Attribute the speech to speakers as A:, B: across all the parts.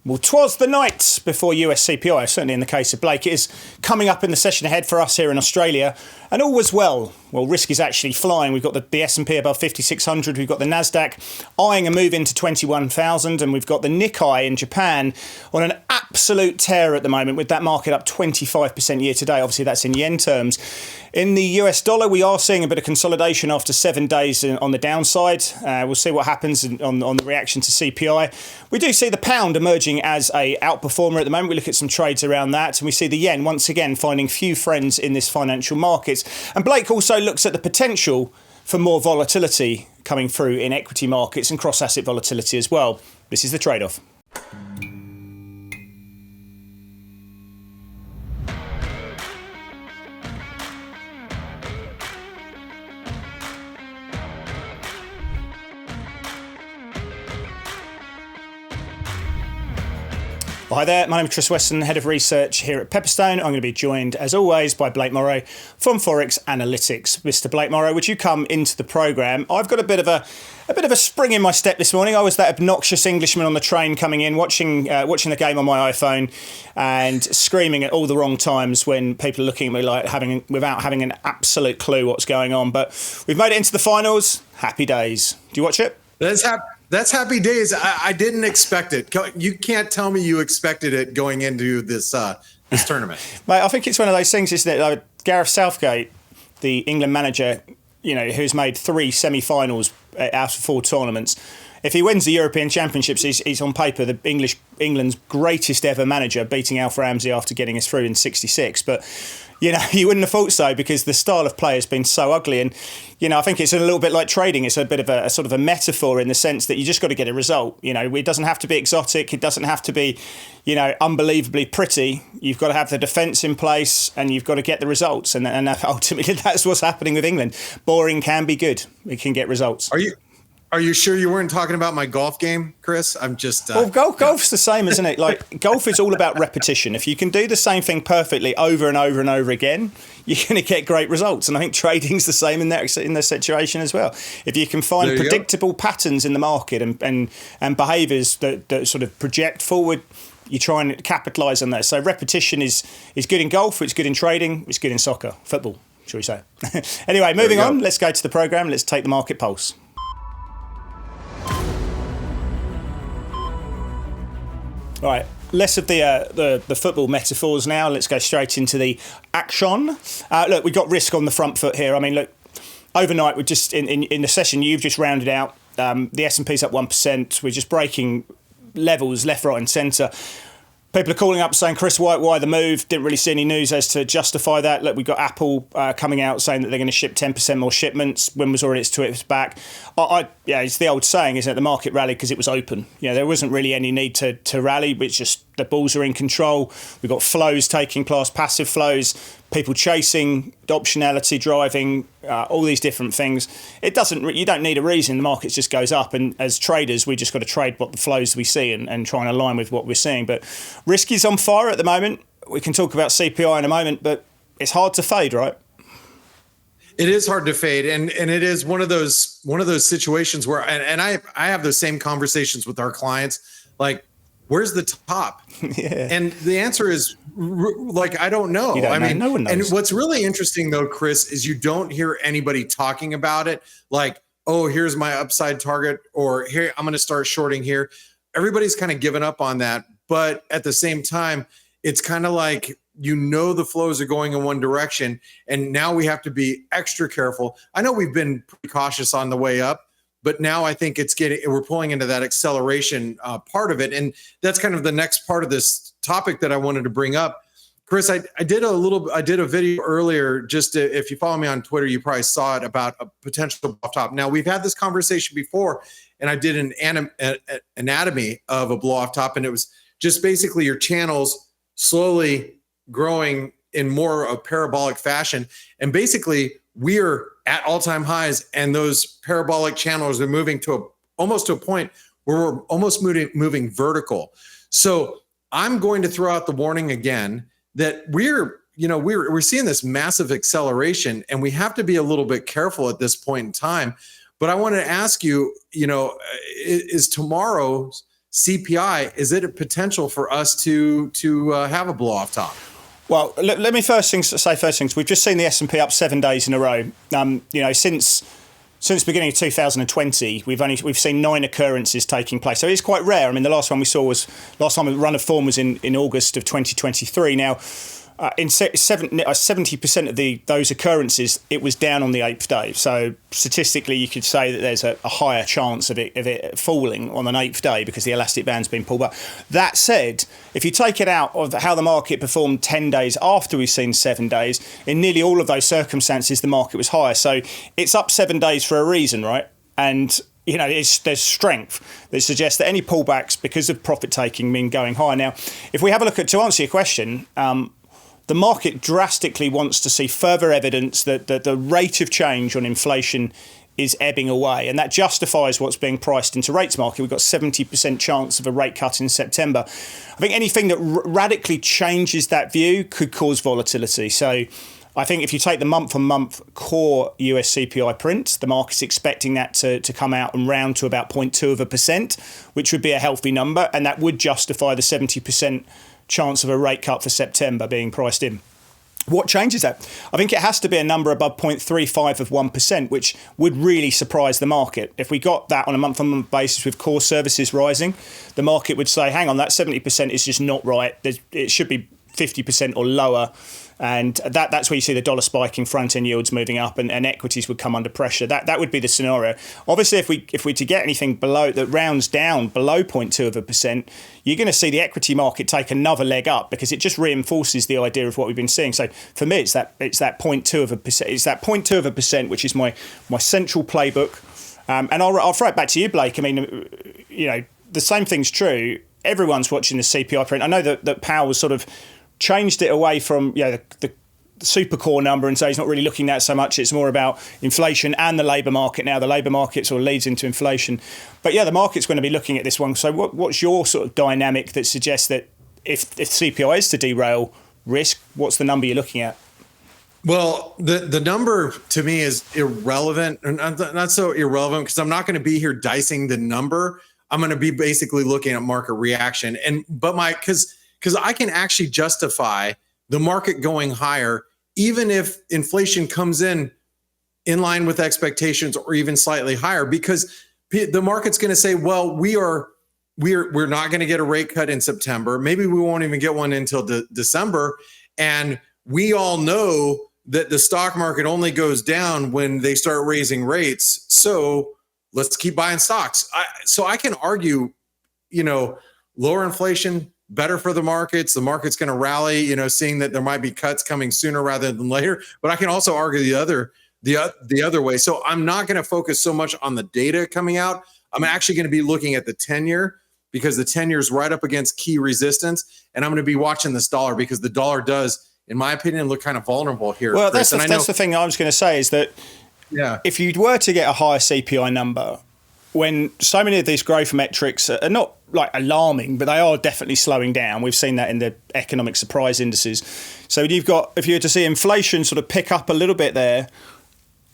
A: Well, 'twas the night before US CPI, certainly in the case of Blake. It is coming up in the session ahead for us here in Australia, and all was well. Well, risk is actually flying. We've got the S&P above 5,600. We've got the Nasdaq eyeing a move into 21,000, and we've got the Nikkei in Japan on an absolute tear at the moment, with that market up 25% year to date. Obviously, that's in yen terms. In the US dollar, we are seeing a bit of consolidation after 7 days on the downside. We'll see what happens on the reaction to CPI. We do see the pound emerging as a outperformer at the moment. We look at some trades around that, and we see the yen once again finding few friends in this financial markets. And Blake also looks at the potential for more volatility coming through in equity markets and cross-asset volatility as well. This is the trade-off. Well, hi there, my name is Chris Weston, Head of Research here at Pepperstone. I'm going to be joined, as always, by Blake Morrow from Forex Analytics. Mr. Blake Morrow, would you come into the programme? I've got a bit of a spring in my step this morning. I was that obnoxious Englishman on the train coming in, watching the game on my iPhone and screaming at all the wrong times when people are looking at me like without having an absolute clue what's going on. But we've made it into the finals. Happy days. Do you watch it?
B: That's happy days. I didn't expect it. You can't tell me you expected it going into this tournament.
A: Mate, I think it's one of those things, isn't it? Like Gareth Southgate, the England manager, who's made 3 semi-finals out of 4 tournaments. If he wins the European Championships, he's on paper England's greatest ever manager, beating Alf Ramsey after getting us through in '66. But you wouldn't have thought so, because the style of play has been so ugly. And I think it's a little bit like trading. It's a bit of a sort of a metaphor in the sense that you just got to get a result. It doesn't have to be exotic. It doesn't have to be, unbelievably pretty. You've got to have the defence in place, and you've got to get the results. And ultimately, that's what's happening with England. Boring can be good. We can get results.
B: Are you sure you weren't talking about my golf game, Chris? I'm just...
A: Well, golf's the same, isn't it? Like, golf is all about repetition. If you can do the same thing perfectly over and over and over again, you're going to get great results. And I think trading's the same in that situation as well. If you can find predictable patterns in the market and behaviours that sort of project forward, you try and capitalise on that. So repetition is good in golf, it's good in trading, it's good in soccer, football, shall we say. Anyway, moving on, let's go to the programme. Let's take the market pulse. All right, less of the football metaphors now. Let's go straight into the action. Look, we got risk on the front foot here. I mean, look, overnight, we're just in the session you've just rounded out. The S&P's up 1%. We're just breaking levels left, right, and centre. People are calling up saying, Chris, why the move? Didn't really see any news as to justify that. Look, we've got Apple coming out saying that they're going to ship 10% more shipments. When was already to its back? It's the old saying, isn't it? The market rallied because it was open. There wasn't really any need to rally, but it's just the bulls are in control. We've got flows taking place, passive flows, people chasing, optionality driving, all these different things. You don't need a reason. The market just goes up, and as traders, we just got to trade what the flows we see and try and align with what we're seeing. But risk is on fire at the moment. We can talk about CPI in a moment, but it's hard to fade, right?
B: It is hard to fade, and it is one of those situations where, and I have those same conversations with our clients, like, where's the top?
A: Yeah.
B: And the answer is, I don't know.
A: No one knows.
B: And what's really interesting, though, Chris, is you don't hear anybody talking about it like, oh, here's my upside target, or here, I'm going to start shorting here. Everybody's kind of given up on that. But at the same time, it's kind of like, the flows are going in one direction, and now we have to be extra careful. I know we've been pretty cautious on the way up, but now I think we're pulling into that acceleration part of it. And that's kind of the next part of this topic that I wanted to bring up. Chris, I did a video earlier, if you follow me on Twitter, you probably saw it, about a potential blow-off top. Now, we've had this conversation before, and I did an anatomy of a blow-off top, and it was just basically your channels slowly growing in more of a parabolic fashion. And basically, we're at all-time highs, and those parabolic channels are moving almost to a point where we're almost moving vertical. So I'm going to throw out the warning again that we're seeing this massive acceleration, and we have to be a little bit careful at this point in time. But I want to ask you, is tomorrow's CPI, is it a potential for us to have a blow off top?
A: Well, let me first things. We've just seen the S&P up 7 days in a row. Since the beginning of 2020, we've seen 9 occurrences taking place. So it's quite rare. I mean, the last one we saw last time the run of form was in August of 2023. Now, in 70% of those occurrences, it was down on the 8th day. So statistically, you could say that there's a higher chance of it falling on an 8th day because the elastic band's been pulled back. That said, if you take it out of how the market performed 10 days after we've seen 7 days, in nearly all of those circumstances, the market was higher. So it's up 7 days for a reason, right? And there's strength that suggests that any pullbacks because of profit taking mean going higher. Now, if we have a look to answer your question, the market drastically wants to see further evidence that the rate of change on inflation is ebbing away, and that justifies what's being priced into rates market. We've got 70% chance of a rate cut in September. I think anything that radically changes that view could cause volatility. So I think if you take the month-on-month core US CPI print, the market's expecting that to come out and round to about 0.2%, which would be a healthy number, and that would justify the 70% chance of a rate cut for September being priced in. What changes that? I think it has to be a number above 0.35 of 1%, which would really surprise the market. If we got that on a month-on-month basis with core services rising, the market would say, hang on, that 70% is just not right. It should be 50% or lower. And that's where you see the dollar spiking, front-end yields moving up, and equities would come under pressure. That would be the scenario. Obviously, if we to get anything below that rounds down below 0.2%, you're going to see the equity market take another leg up because it just reinforces the idea of what we've been seeing. So for me, it's that 0.2%. It's that 0.2%, which is my central playbook. And I'll throw it back to you, Blake. I mean, the same thing's true. Everyone's watching the CPI print. I know that Powell was sort of changed it away from the super core number and say he's not really looking at so much. It's more about inflation and the labour market now. The labour market sort of leads into inflation. But the market's going to be looking at this one. So what's your sort of dynamic that suggests that if CPI is to derail risk, what's the number you're looking at?
B: Well, the number to me is irrelevant, and not so irrelevant because I'm not going to be here dicing the number. I'm going to be basically looking at market reaction. Because I can actually justify the market going higher, even if inflation comes in line with expectations or even slightly higher, because the market's going to say, well, we're not going to get a rate cut in September. Maybe we won't even get one until December. And we all know that the stock market only goes down when they start raising rates. So let's keep buying stocks. So I can argue, lower inflation, better for the markets. The market's going to rally, seeing that there might be cuts coming sooner rather than later. But I can also argue the other way. So I'm not going to focus so much on the data coming out. I'm actually going to be looking at the 10-year because the 10-year is right up against key resistance. And I'm going to be watching this dollar because the dollar does, in my opinion, look kind of vulnerable here.
A: Well, that's the thing I was going to say is that if you were to get a higher CPI number, when so many of these growth metrics are not like alarming, but they are definitely slowing down. We've seen that in the economic surprise indices. So if you were to see inflation sort of pick up a little bit there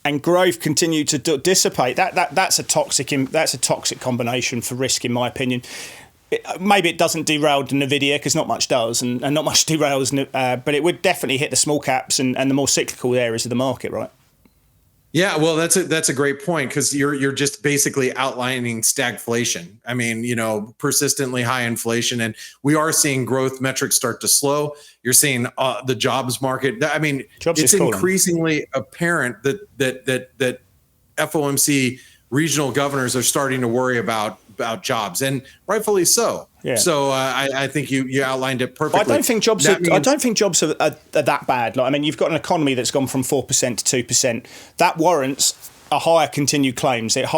A: and growth continue to dissipate, that's a toxic combination for risk, in my opinion. Maybe it doesn't derail Nvidia because not much does, and not much derails, but it would definitely hit the small caps and the more cyclical areas of the market, right?
B: Yeah, well, that's a great point because you're just basically outlining stagflation. I mean, persistently high inflation, and we are seeing growth metrics start to slow. You're seeing the jobs market. I mean, it's increasingly apparent that FOMC regional governors are starting to worry about jobs, and rightfully so. Yeah. So I think you outlined it perfectly.
A: I don't think jobs are that bad. Like, I mean, you've got an economy that's gone from 4% to 2%. That warrants a higher continued claims. It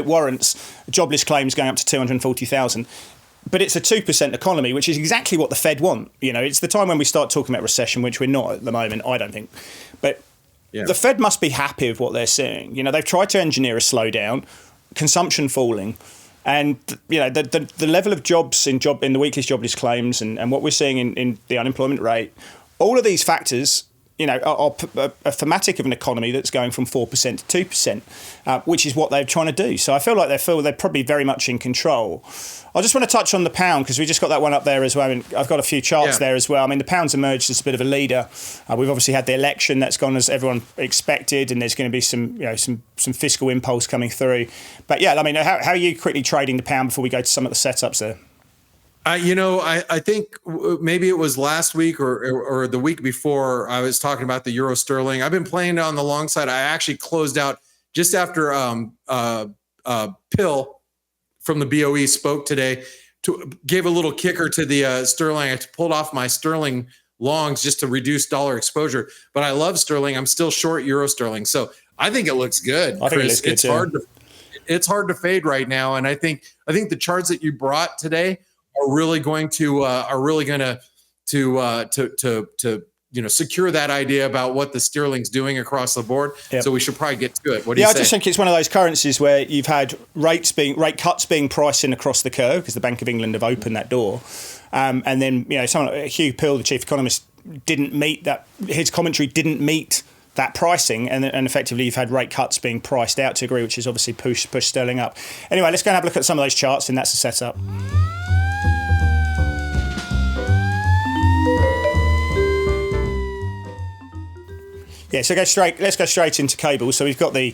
A: warrants jobless claims going up to 240,000. But it's a 2% economy, which is exactly what the Fed want. It's the time when we start talking about recession, which we're not at the moment, I don't think. But the Fed must be happy with what they're seeing. They've tried to engineer a slowdown, consumption falling. And the level of jobs in the weekly jobless claims and what we're seeing in the unemployment rate, all of these factors a thematic of an economy that's going from 4% to 2%, which is what they're trying to do. So I feel like they're probably very much in control. I just want to touch on the pound because we just got that one up there as well. I mean, I've got a few charts there as well. I mean, the pound's emerged as a bit of a leader. We've obviously had the election that's gone as everyone expected, and there's going to be some fiscal impulse coming through. But yeah, I mean, how are you quickly trading the pound before we go to some of the setups there?
B: I think maybe it was last week or the week before I was talking about the euro sterling. I've been playing on the long side. I actually closed out just after Pill from the BOE spoke today, gave a little kicker to the sterling. I pulled off my sterling longs just to reduce dollar exposure. But I love sterling. I'm still short euro sterling. So I think it looks good.
A: I think it looks good too.
B: It's hard to fade right now. And I think the charts that you brought today are really going to secure that idea about what the sterling's doing across the board. Yep. So we should probably get to it. What do you say?
A: I just think it's one of those currencies where you've had rate cuts being priced in across the curve because the Bank of England have opened that door, and then someone like Hugh Pill, the chief economist, didn't meet that. His commentary didn't meet that pricing, and effectively you've had rate cuts being priced out to agree, which has obviously pushed sterling up. Anyway, let's go and have a look at some of those charts, and that's the setup. Yeah, so let's go straight into cables. So we've got the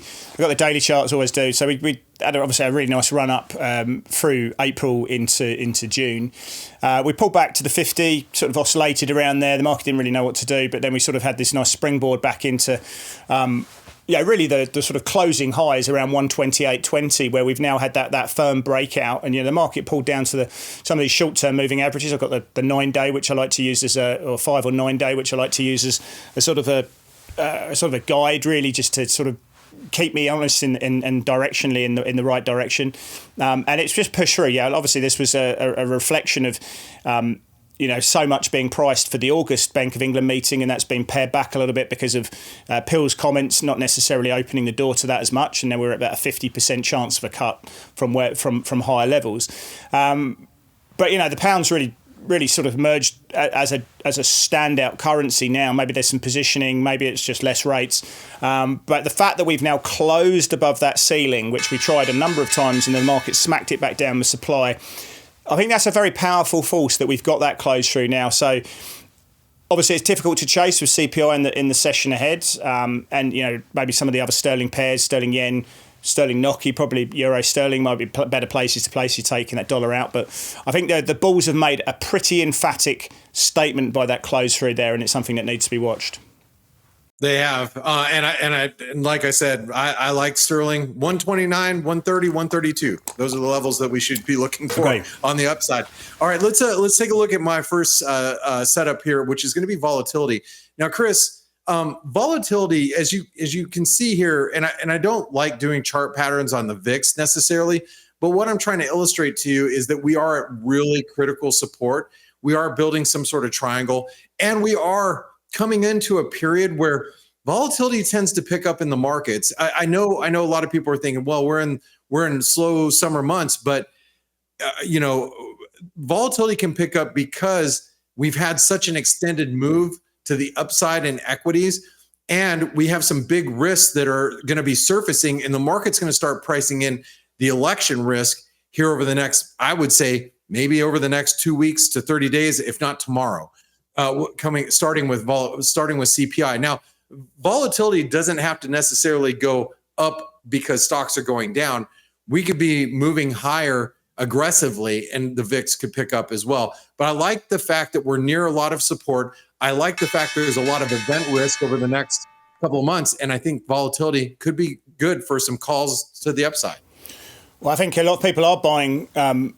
A: daily chart as always do. So we had obviously a really nice run up through April into June. We pulled back to the 50, sort of oscillated around there. The market didn't really know what to do, but then we sort of had this nice springboard back into really the sort of closing highs around 128.20, where we've now had that firm breakout, and the market pulled down to some of these short-term moving averages. I've got the 9-day, which I like to use or 5 or 9-day, which I like to use as a sort of a guide, really, just to sort of keep me honest and directionally in the right direction, and it's just pushed through. Yeah, obviously this was a reflection of so much being priced for the August Bank of England meeting, and that's been pared back a little bit because of Pill's comments not necessarily opening the door to that as much, and then we're at about a 50% chance of a cut from higher levels. But the pound's really sort of emerged as a standout currency now. Maybe there's some positioning, maybe it's just less rates. But the fact that we've now closed above that ceiling, which we tried a number of times and the market smacked it back down with supply, I think that's a very powerful force that we've got that close through now. So obviously it's difficult to chase with CPI in the session ahead. And maybe some of the other sterling pairs, sterling yen, sterling NOK, probably euro sterling might be better places to place you taking that dollar out. But I think the bulls have made a pretty emphatic statement by that close through there, and it's something that needs to be watched.
B: They have, and like I said, I like sterling 129, 130, 132. Those are the levels that we should be looking for on the upside. All right, let's take a look at my first setup here, which is going to be volatility. Now, Chris. Volatility, as you can see here, and I don't like doing chart patterns on the VIX necessarily, but what I'm trying to illustrate to you is that we are at really critical support. We are building some sort of triangle, and we are coming into a period where volatility tends to pick up in the markets. I know a lot of people are thinking, well, we're in slow summer months, but volatility can pick up because we've had such an extended move to the upside in equities, and we have some big risks that are going to be surfacing, and the market's going to start pricing in the election risk here over the next, I would say, maybe over the next 2 weeks to 30 days, if not tomorrow, starting with CPI. Now, volatility doesn't have to necessarily go up because stocks are going down. We could be moving higher aggressively, and the VIX could pick up as well. But I like the fact that we're near a lot of support. I like the fact there's a lot of event risk over the next couple of months, and I think volatility could be good for some calls to the upside.
A: Well, I think a lot of people are buying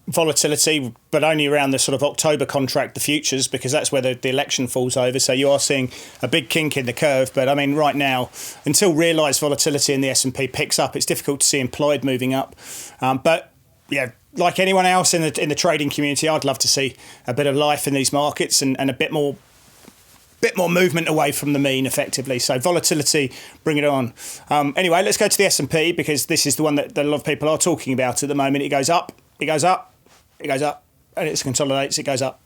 A: volatility, but only around the sort of October contract, the futures, because that's where the election falls over. So you are seeing a big kink in the curve. But I mean, right now, until realised volatility in the S&P picks up, it's difficult to see implied moving up. But yeah, like anyone else in the trading community, I'd love to see a bit of life in these markets and a bit more movement away from the mean, effectively. So volatility, bring it on. Anyway, let's go to the S&P, because this is the one that a lot of people are talking about at the moment. It goes up, it goes up, it goes up, and it consolidates, it goes up.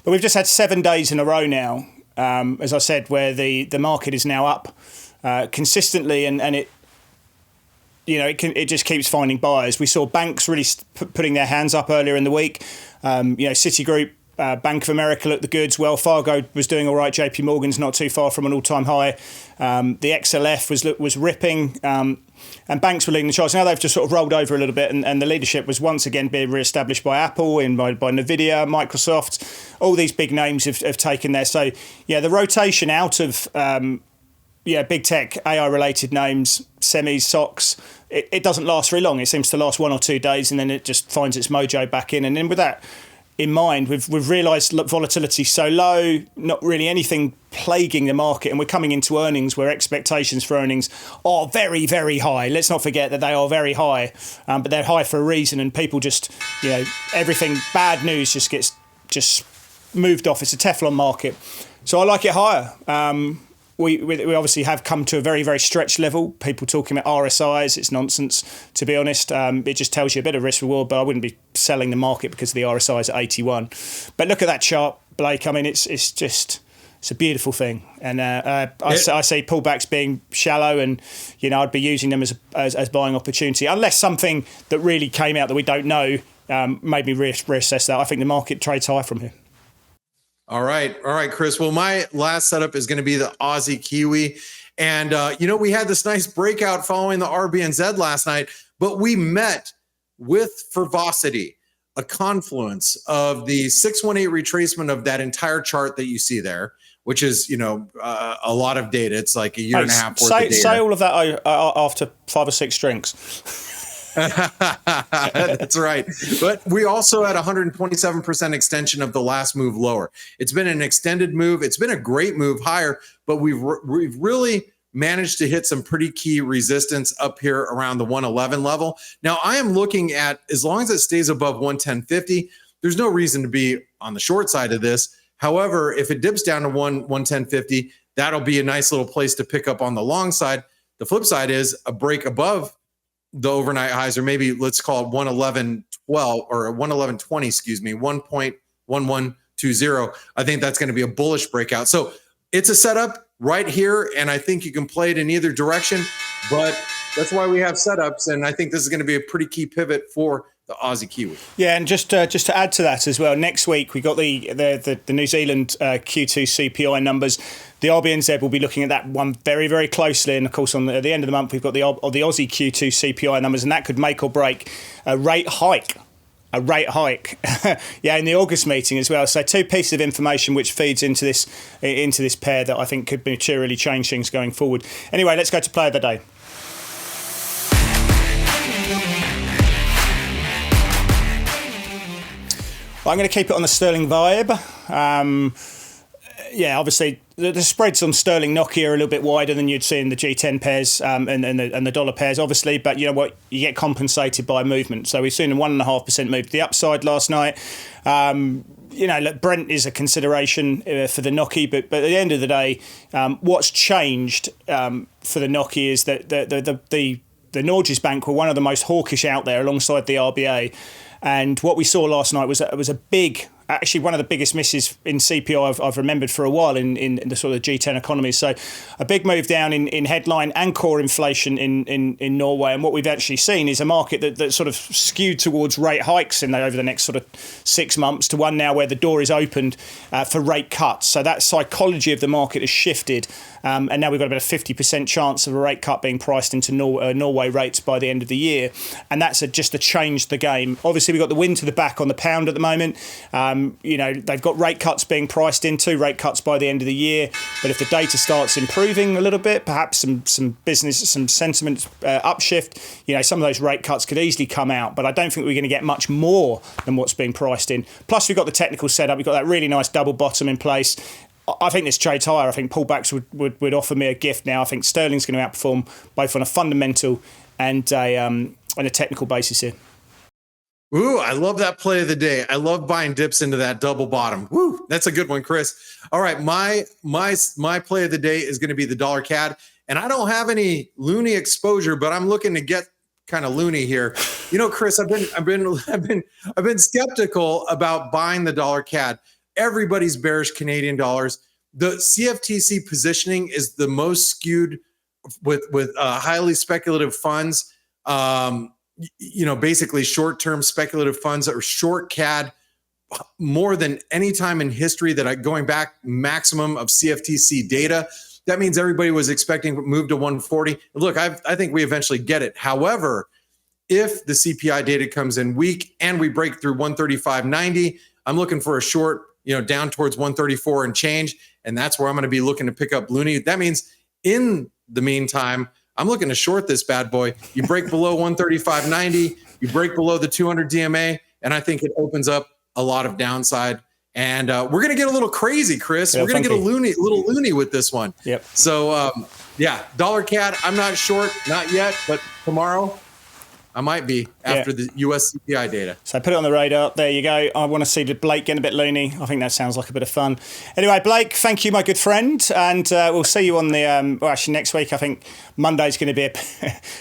A: But we've just had 7 days in a row now as I said, where the market is now up consistently, and it, you know, it just keeps finding buyers. We saw banks really putting their hands up earlier in the week. You know, Citigroup, Bank of America looked the goods. Wells Fargo was doing all right. JP Morgan's not too far from an all-time high. The XLF was ripping, and banks were leading the charge. Now they've just sort of rolled over a little bit, and the leadership was once again being re-established by Apple and by Nvidia, Microsoft. All these big names have taken there. So yeah, the rotation out of big tech, AI-related names, semis, stocks, it doesn't last very long. It seems to last 1 or 2 days, and then it just finds its mojo back in. And then with that in mind, we've realised volatility so low, not really anything plaguing the market, and we're coming into earnings where expectations for earnings are very, very high. Let's not forget that they are very high, but they're high for a reason, and people just, you know, everything bad news just gets moved off. It's a Teflon market, so I like it higher. We obviously have come to a very, very stretched level. People talking about RSIs, it's nonsense, to be honest. It just tells you a bit of risk reward, but I wouldn't be selling the market because the RSI is at 81. But look at that chart, Blake. I mean, it's a beautiful thing. And I see pullbacks being shallow, and, you know, I'd be using them as buying opportunity, unless something that really came out that we don't know made me reassess that. I think the market trades high from here.
B: All right, Chris. Well, my last setup is going to be the Aussie Kiwi. And, you know, we had this nice breakout following the RBNZ last night, but we met with verbosity, a confluence of the 618 retracement of that entire chart that you see there, which is, you know, a lot of data. It's like a year and a half worth of data.
A: Say all of that after 5 or 6 drinks.
B: That's right. But we also had 127% extension of the last move lower. It's been an extended move. It's been a great move higher, but we've really managed to hit some pretty key resistance up here around the 111 level. Now, I am looking at, as long as it stays above 110.50, there's no reason to be on the short side of this. However, if it dips down to 110.50, that'll be a nice little place to pick up on the long side. The flip side is a break above the overnight highs, or maybe let's call it 111.12 or 111.20, excuse me, 1.1120. I think that's going to be a bullish breakout. So it's a setup right here, and I think you can play it in either direction, but that's why we have setups, and I think this is going to be a pretty key pivot for the Aussie Kiwi.
A: Yeah, and just to add to that as well, next week we got the New Zealand Q2 CPI numbers. The RBNZ will be looking at that one very, very closely, and of course at the end of the month we've got the Aussie Q2 CPI numbers, and that could make or break a rate hike. Yeah, in the August meeting as well. So 2 pieces of information which feeds into this pair that I think could materially change things going forward. Anyway, let's go to play of the day. I'm going to keep it on the sterling vibe. Yeah, obviously the spreads on sterling NOK are a little bit wider than you'd see in the G10 pairs and the dollar pairs, obviously. But you know what? You get compensated by movement. So we've seen a 1.5% move to the upside last night. You know, look, Brent is a consideration for the NOK, but at the end of the day, what's changed for the NOK is that the Norges Bank were one of the most hawkish out there alongside the RBA. And what we saw last night was a big, actually one of the biggest misses in CPI I've remembered for a while in the sort of G10 economies. So a big move down in headline and core inflation in Norway. And what we've actually seen is a market that sort of skewed towards rate hikes over the next sort of 6 months to one now where the door is opened for rate cuts. So that psychology of the market has shifted. And now we've got about a 50% chance of a rate cut being priced into Norway rates by the end of the year. And that's just to change the game. Obviously, we've got the wind to the back on the pound at the moment. You know, they've got rate cuts being priced into, rate cuts by the end of the year. But if the data starts improving a little bit, perhaps some business, some sentiment upshift, you know, some of those rate cuts could easily come out. But I don't think we're going to get much more than what's being priced in. Plus, we've got the technical setup. We've got that really nice double bottom in place. I think this trade's higher. I think pullbacks would offer me a gift now. I think sterling's going to outperform both on a fundamental and a technical basis here.
B: Ooh, I love that play of the day. I love buying dips into that double bottom. Woo, that's a good one, Chris. All right, my play of the day is going to be the dollar CAD, and I don't have any loony exposure, but I'm looking to get kind of loony here. You know, Chris, I've been skeptical about buying the dollar CAD. Everybody's bearish Canadian dollars. the CFTC positioning is the most skewed with highly speculative funds. Basically short-term speculative funds or short CAD more than any time in history going back maximum of CFTC data. That means everybody was expecting to move to 140. Look, I think we eventually get it. However, if the CPI data comes in weak and we break through 135.90, I'm looking for a short, down towards 134 and change. And that's where I'm going to be looking to pick up Looney. That means in the meantime, I'm looking to short this bad boy. You break below 135.90, you break below the 200 DMA, and I think it opens up a lot of downside. And we're going to get a little crazy, Chris. We're going to get a little loony with this one.
A: Yep.
B: So, dollar CAD, I'm not short, not yet, but tomorrow I might be after the US CPI data.
A: So put it on the radar. There you go. I want to see the Blake getting a bit loony. I think that sounds like a bit of fun. Anyway, Blake, thank you, my good friend. And we'll see you on the, actually next week. I think Monday's going to be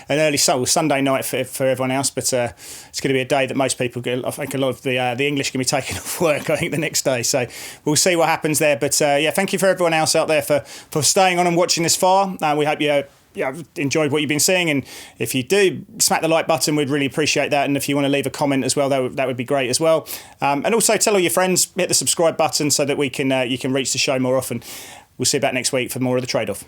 A: an early Sunday night for everyone else. But it's going to be a day that most people I think a lot of the English can be taken off work, I think, the next day. So we'll see what happens there. But thank you for everyone else out there for staying on and watching this far. We hope you enjoyed what you've been seeing, and if you do, smack the like button. We'd really appreciate that. And if you want to leave a comment as well, that would be great as well. And also tell all your friends, hit the subscribe button so that you can reach the show more often. We'll see you back next week for more of the trade-off.